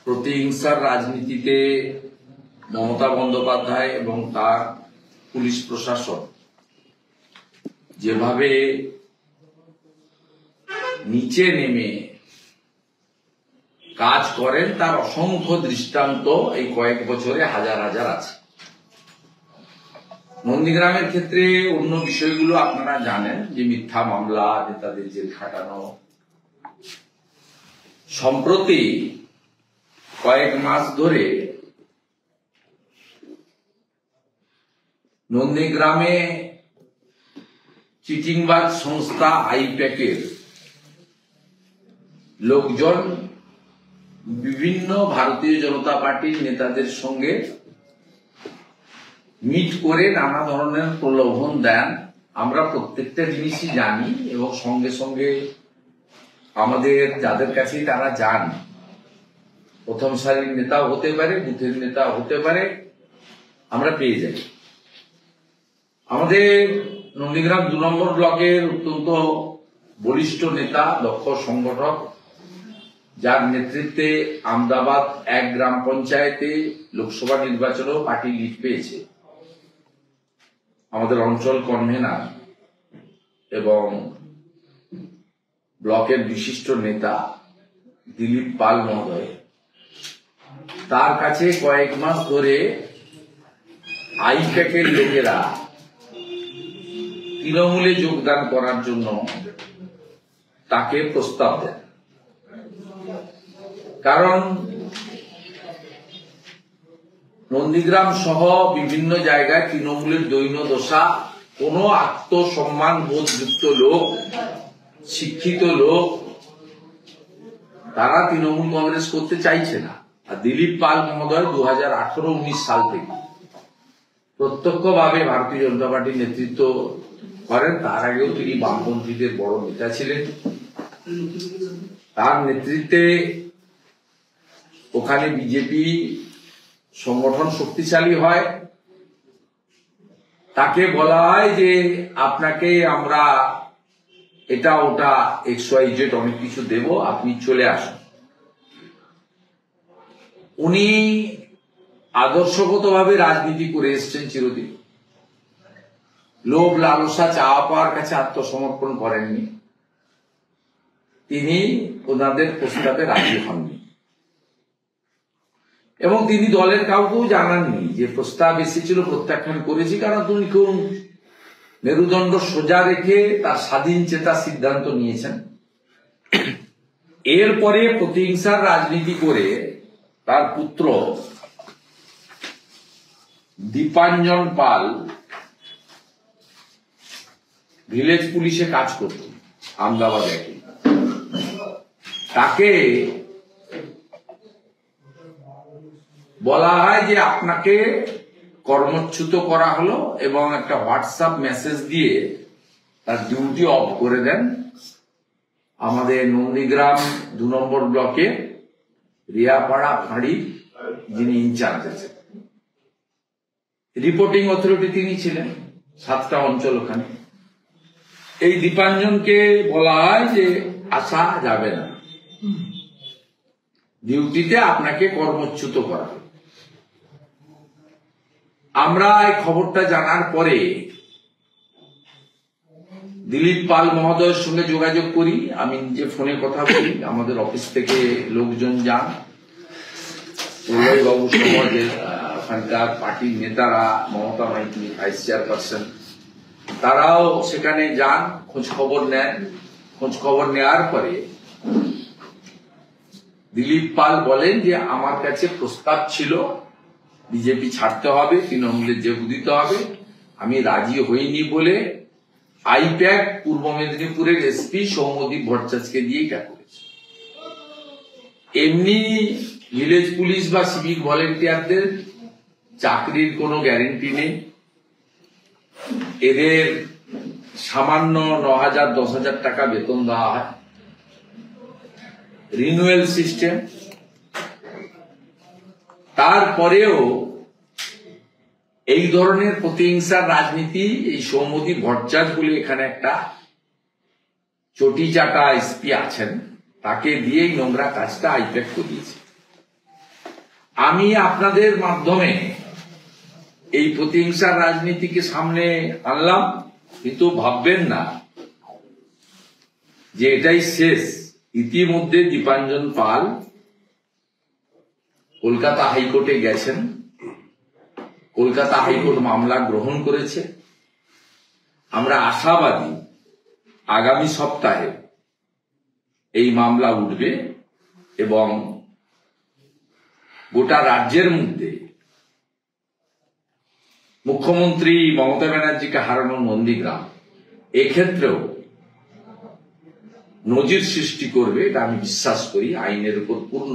প্রতিহিংসার রাজনীতিতে মমতা বন্দ্যোপাধ্যায় এবং তার পুলিশ প্রশাসন যেভাবে নিচে নেমে কাজ করেন তার অসংখ্য দৃষ্টান্ত এই কয়েক বছরে হাজার হাজার আছে। নন্দীগ্রামের ক্ষেত্রে অন্য বিষয়গুলো আপনারা জানেন, যে মিথ্যা মামলা, নেতাদের জেল খাটানো। সম্প্রতি কয়েক মাস ধরে নন্দীগ্রামে চিটিংবাজ সংস্থা আইপ্যাকের লোকজন বিভিন্ন ভারতীয় জনতা পার্টির নেতাদের সঙ্গে মিট করে নানা ধরনের প্রলোভন দেন। আমরা প্রত্যেকটা জিনিসই জানি এবং সঙ্গে সঙ্গে আমাদের যাদের কাছে তারা যান, প্রথম সারির নেতাও হতে পারে, বুথের নেতা হতে পারে, আমরা পেয়ে যাই। আমাদের নন্দীগ্রাম ২ নম্বর ব্লকের অত্যন্ত বলিষ্ঠ নেতা, দক্ষ সংগঠক, যার নেতৃত্বে আমদাবাদ ১ গ্রাম পঞ্চায়েতে লোকসভা নির্বাচনেও পার্টি লিড পেয়েছে, আমাদের অঞ্চল কনভেনার এবং ব্লকের বিশিষ্ট নেতা দিলীপ পাল মহোদয়, তার কাছে কয়েক মাস ধরে আইপ্যাকের লোকেরা তৃণমূলে যোগদান করার জন্য তাকে প্রস্তাব দেন। কারণ নন্দীগ্রাম সহ বিভিন্ন জায়গায় তৃণমূলের দৈন্য দশা, কোন আত্মসম্মান বোধযুক্ত লোক, শিক্ষিত লোক, তারা তৃণমূল কংগ্রেস করতে চাইছে না। আর দিলীপ পাল মহোদয় 2018-19 সাল থেকে প্রত্যক্ষভাবে ভারতীয় জনতা পার্টির নেতৃত্ব করেন। তার আগেও তিনি বামপন্থীদের বড় নেতা ছিলেন। তার নেতৃত্বে ওখানে বিজেপি সংগঠন শক্তিশালী হয়। তাকে বলা হয় যে আপনাকে আমরা এটা ওটা XYZ অনেক কিছু দেব, আপনি চলে আসুন। উনি আদর্শগতভাবে রাজনীতি করে এসছেন চিরদিন, লোভ লালসা চাওয়া পাওয়ার কাছে আত্মসমর্পণ করেননি। তিনি ওনাদের প্রস্তাবে রাজি হননি এবং তিনি দলের কাউকেও জানাননি যে প্রস্তাব এসেছিল, প্রত্যাখ্যান করেছি। কারণ তিনি কোন মেরুদণ্ড সোজা রেখে তার স্বাধীন চেতা সিদ্ধান্ত নিয়েছেন। এরপরে প্রতিহিংসার রাজনীতি করে তার পুত্র দীপাঞ্জন পাল ভিলেজ পুলিশে কাজ করত আমদাবাদে। তাকে বলা হয় যে আপনাকে কর্মচ্যুত করা হলো এবং একটা হোয়াটসঅ্যাপ মেসেজ দিয়ে তার ডিউটি অফ করে দেন আমাদের নন্দীগ্রাম ২ নম্বর ব্লকে রিয়াপাড়া ফাঁড়ির যিনি ইনচার্জ আছেন। রিপোর্টিং অথরিটি তিনি ছিলেন, 7টা অঞ্চল ওখানে। এই দীপাঞ্জনকে বলা হয় যে আসা যাবে না, ডিউটিতে আপনাকে কর্মচ্যুত করা হবে। আমরা এই খবরটা জানার পরে দিলীপ পাল মহোদয়ের সঙ্গে যোগাযোগ করি। আমি নিজে ফোনে কথা বলি, আমাদের অফিস থেকে লোকজন যান, প্রলয়বাবু সমাজের ওখানকার পার্টির নেতারা, মমতা মাইতি ভাইস চেয়ারপারসন, তারাও সেখানে যান, খোঁজ খবর নেন। খোঁজ খবর নেওয়ার পরে দিলীপ পাল বলেন যে আমার কাছে প্রস্তাব ছিল বিজেপি ছাড়তে হবে, তৃণমূলের যোগ দিতে হবে, আমি রাজি হইনি বলে আইপ্যাক পূর্ব মেদিনীপুরের এসপি সৌম্যদীপ ভট্টাচার্যকে দিয়েই তা করেছে। এমনি ভিলেজ পুলিশ বা সিভিক ভলেন্টিয়ারদের চাকরির কোনো গ্যারেন্টি নেই। এদের সামান্য ৯,০০০-১০,০০০ টাকা বেতন দেওয়া হয়, রিনুয়াল সিস্টেম। তারপরেও এই ধরনের প্রতিহিংসার রাজনীতি, এই সৌম্যদীপ ভট্টাচার্য বলে এখানে একটা চটি চাটা এসপি আছেন, তাকে দিয়েই নোংরা কাজটা আইপ্যাক করিয়েছে। আমি আপনাদের মাধ্যমে এই প্রতিহিংসার রাজনীতিকে সামনে আনলাম, কিন্তু ভাববেন না যে এটাই শেষ। ইতিমধ্যে দীপাঞ্জন পাল কলকাতা হাইকোর্টে গেছেন, কলকাতা হাইকোর্ট মামলা গ্রহণ করেছে। আমরা আশাবাদী আগামী সপ্তাহে এই মামলা উঠবে এবং গোটা রাজ্যের মধ্যে মুখ্যমন্ত্রী মমতা ব্যানার্জিকে হারানো নন্দীগ্রাম এক্ষেত্রেও নজির সৃষ্টি করবে, এটা আমি বিশ্বাস করি, আইনের উপর পূর্ণ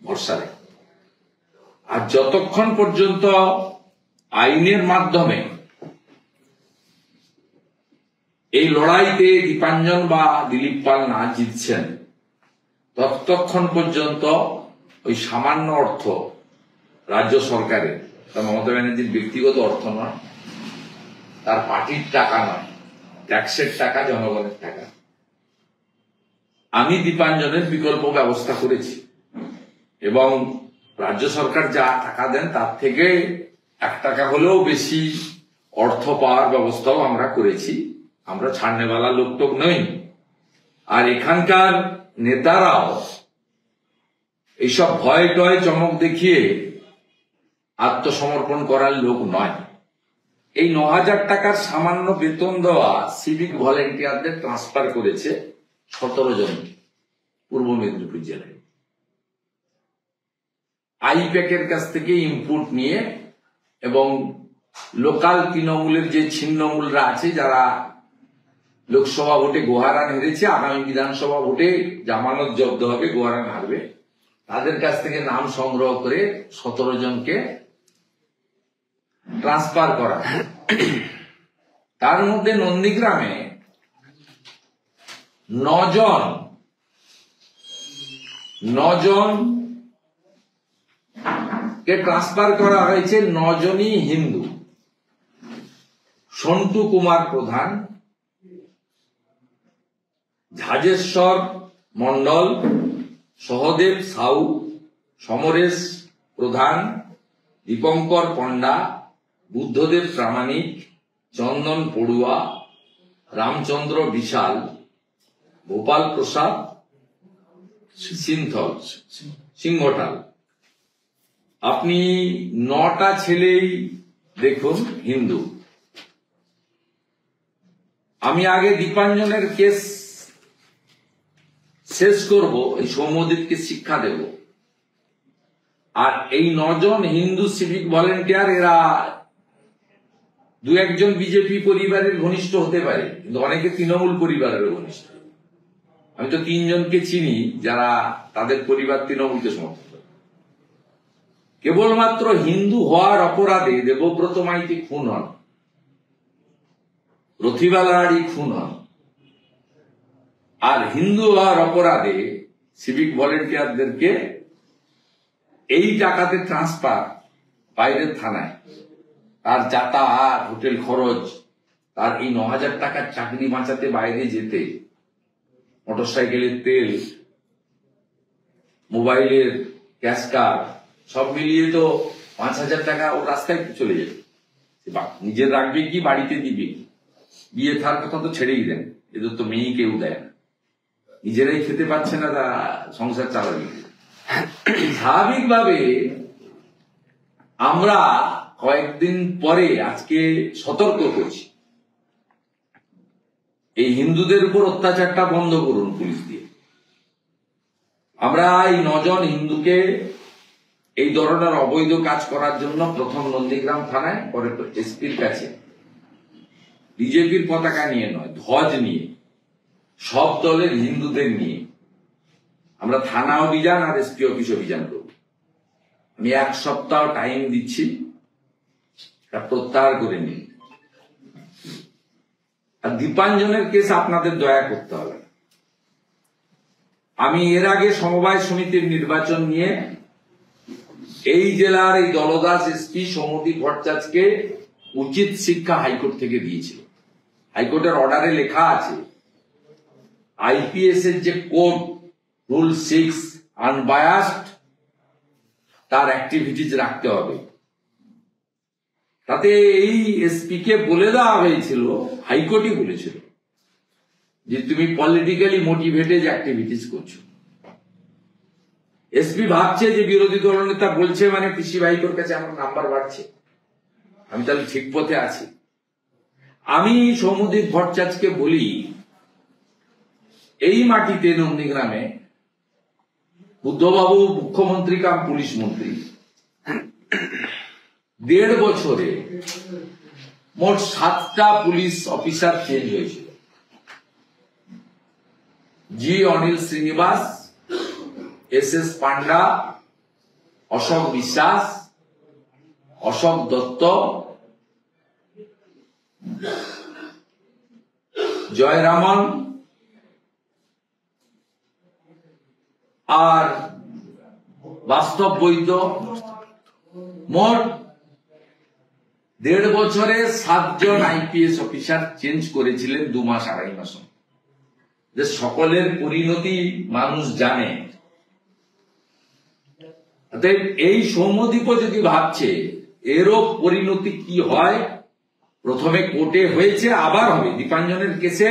ভরসা রেখে। আর যতক্ষণ পর্যন্ত আইনের মাধ্যমে এই লড়াইতে দীপাঞ্জন বা দিলীপ পাল না জিতছেন, ততক্ষণ পর্যন্ত ওই সামান্য অর্থ রাজ্য সরকারের, মমতা ব্যানার্জির ব্যক্তিগত অর্থ নয়, তার পার্টির টাকা নয়, ট্যাক্সের টাকা, জনগণের টাকা, আমি দীপাঞ্জনের বিকল্প ব্যবস্থা করেছি এবং রাজ্য সরকার যা টাকা দেন তার থেকে 1 টাকা হলেও বেশি অর্থ পাওয়ার ব্যবস্থাও আমরা করেছি। আমরা ছাড়নেওয়ালা লোকটোক নই। আর এখানকার নেতারাও এইসব ভয় টয় চমক দেখিয়ে আত্মসমর্পণ করার লোক নয়। এই 9,000 টাকার সামান্য বেতন দেওয়া সিভিক ভলেন্টিয়ারদের ট্রান্সফার করেছে 17 জন পূর্ব মেদিনীপুর জেলায়। আইপ্যাকের কাছ থেকে ইনপুট নিয়ে এবং লোকাল তৃণমূলের যে ছিন্নমূলরা আছে, যারা লোকসভা ভোটে গোহারান হেরেছে, আগামী বিধানসভা ভোটে জামানত জব্দ হবে, গোহারান হারবে, তাদের কাছ থেকে নাম সংগ্রহ করে 17 জনকে ট্রান্সফার করা। তার মধ্যে নন্দীগ্রামে 9 জন কে ট্রান্সফার করা হয়েছে। 9 জনই হিন্দু। সন্টু কুমার প্রধান, ঝাজেশ্বর মন্ডল, সহদেব সাউ, সমরেশ প্রধান, দীপঙ্কর পণ্ডা, বুদ্ধদেব প্রামাণিক, চন্দন পড়ুয়া, রামচন্দ্র বিশাল, গোপাল প্রসাদ সিংহটাল। আপনি 9টা ছেলেই দেখুন হিন্দু। আমি আগে দীপাঞ্জনের কেস শেষ করব, এই সৌম্যদীপকে শিক্ষা দেব। আর এই 9 জন হিন্দু সিভিক ভলেন্টিয়ার, এরা 2-1 জন বিজেপি পরিবারের ঘনিষ্ঠ হতে পারে, কিন্তু অনেকে তৃণমূল পরিবারের ঘনিষ্ঠ। আমি তো 3 জনকে চিনি যারা তাদের পরিবার তৃণমূলকে সমর্থন করে। কেবলমাত্র হিন্দু হওয়ার অপরাধে দেবব্রত মাইতি খুন হন, রথিবাল রাড়ি খুন হন। আর হিন্দু হওয়ার অপরাধে সিভিক ভলেন্টিয়ারদেরকে এই টাকাতে ট্রান্সফার বাইরের থানায়, তার যাতায়াত, হোটেল খরচ, তার এই 9,000 টাকার চাকরি বাঁচাতে বাইরে যেতে, মোটরসাইকেলের তেল, মোবাইলের ক্যাশ কার্ড সব মিলিয়ে তো 5,000 টাকা ওর রাস্তায় চলে যাবে। নিজের রাখবে কি, বাড়িতে দিবে? বিয়ে থার কথা তো ছেড়েই দেন, এদের তো মেয়ে কেউ দেয় না, নিজেরাই খেতে পাচ্ছে না, তা সংসার চালাবে। স্বাভাবিকভাবে আমরা কয়েকদিন পরে আজকে সতর্ক করছি, এই হিন্দুদের উপর অত্যাচারটা বন্ধ করুন পুলিশ দিয়ে। আমরা এই 9 জন হিন্দুকে এই ধরনের অবৈধ কাজ করার জন্য প্রথম নন্দীগ্রাম থানায়, পরে এসপির কাছে, বিজেপির পতাকা নিয়ে নয়, ধ্বজ নিয়ে, সব দলের হিন্দুদের নিয়ে আমরা থানা অভিযান আর এসপি অফিস অভিযান করব। আমি 1 সপ্তাহ টাইম দিচ্ছি, প্রত্যাহার করে নিন। আর দীপাঞ্জনের কেস আপনাদের দয়া করতে হবে। আমি এর আগে সমবায় সমিতির নির্বাচন নিয়ে এই জেলার এই দলদাস এসপি সৌম্যদীপ ভট্টাচার্যকে উচিত শিক্ষা হাইকোর্ট থেকে দিয়েছিল। হাইকোর্টের অর্ডারে লেখা আছে, আইপিএস এর যে কোড রুল 6 আনবায়াসড তার অ্যাক্টিভিটিজ রাখতে হবে। তাতে এই এসপি কে বলে দেওয়া হয়েছিল, হাইকোর্টই বলেছিল যে তুমি পলিটিক্যালি মোটিভেটেড অ্যাক্টিভিটিস করছো। এসপি ভাবছে যে বিরোধী দলনেতা বলছে মানে পিসি ভাইপোর কাছে আমার নাম্বার বাড়ছে, আমি তাহলে ঠিক পথে আছি। আমি সৌম্যদীপ ভট্টাচার্যকে বলি, এই মাটিতে নন্দীগ্রামে বুদ্ধবাবু মুখ্যমন্ত্রী কাম পুলিশ মন্ত্রী, 1.5 বছরে মোট 7টা পুলিশ অফিসার চেঞ্জ হয়েছিল। জি অনিল শ্রীনিবাস, এস পান্ডা, অশোক বিশ্বাস, অশোক দত্ত, জয়রামন আর বাস্তব বৈদ্য। মোট 1.5 বছরে 7 জন আইপিএস অফিসার চেঞ্জ করেছিলেন 2 মাস 2.5 মাস। যে সকলের পরিণতি মানুষ জানে। এই সৌম্যদীপও যদি ভাবছে এরও পরিণতি কি হয়, প্রথমে কোর্টে হয়েছে, আবার হবে। দীপাঞ্জনের কেসে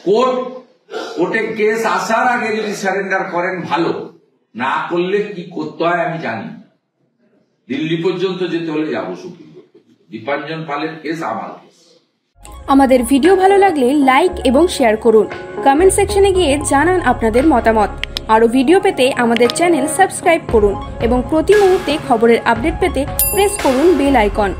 কোর্টে কেস আসার আগে যদি সারেন্ডার করেন ভালো, না করলে কি করতে হয় আমি জানি। দিল্লি পর্যন্ত যেতে হলে যাবো, সুপ্রিম কোর্ট পর্যন্ত। দীপাঞ্জন পালের কেস আমার কেস। আমাদের ভিডিও ভালো লাগলে লাইক এবং শেয়ার করুন। কমেন্ট সেকশনে গিয়ে জানান আপনাদের মতামত। আরো ভিডিও পেতে আমাদের চ্যানেল সাবস্ক্রাইব করুন এবং প্রতি মুহূর্তে খবরের আপডেট পেতে প্রেস করুন বেল আইকন।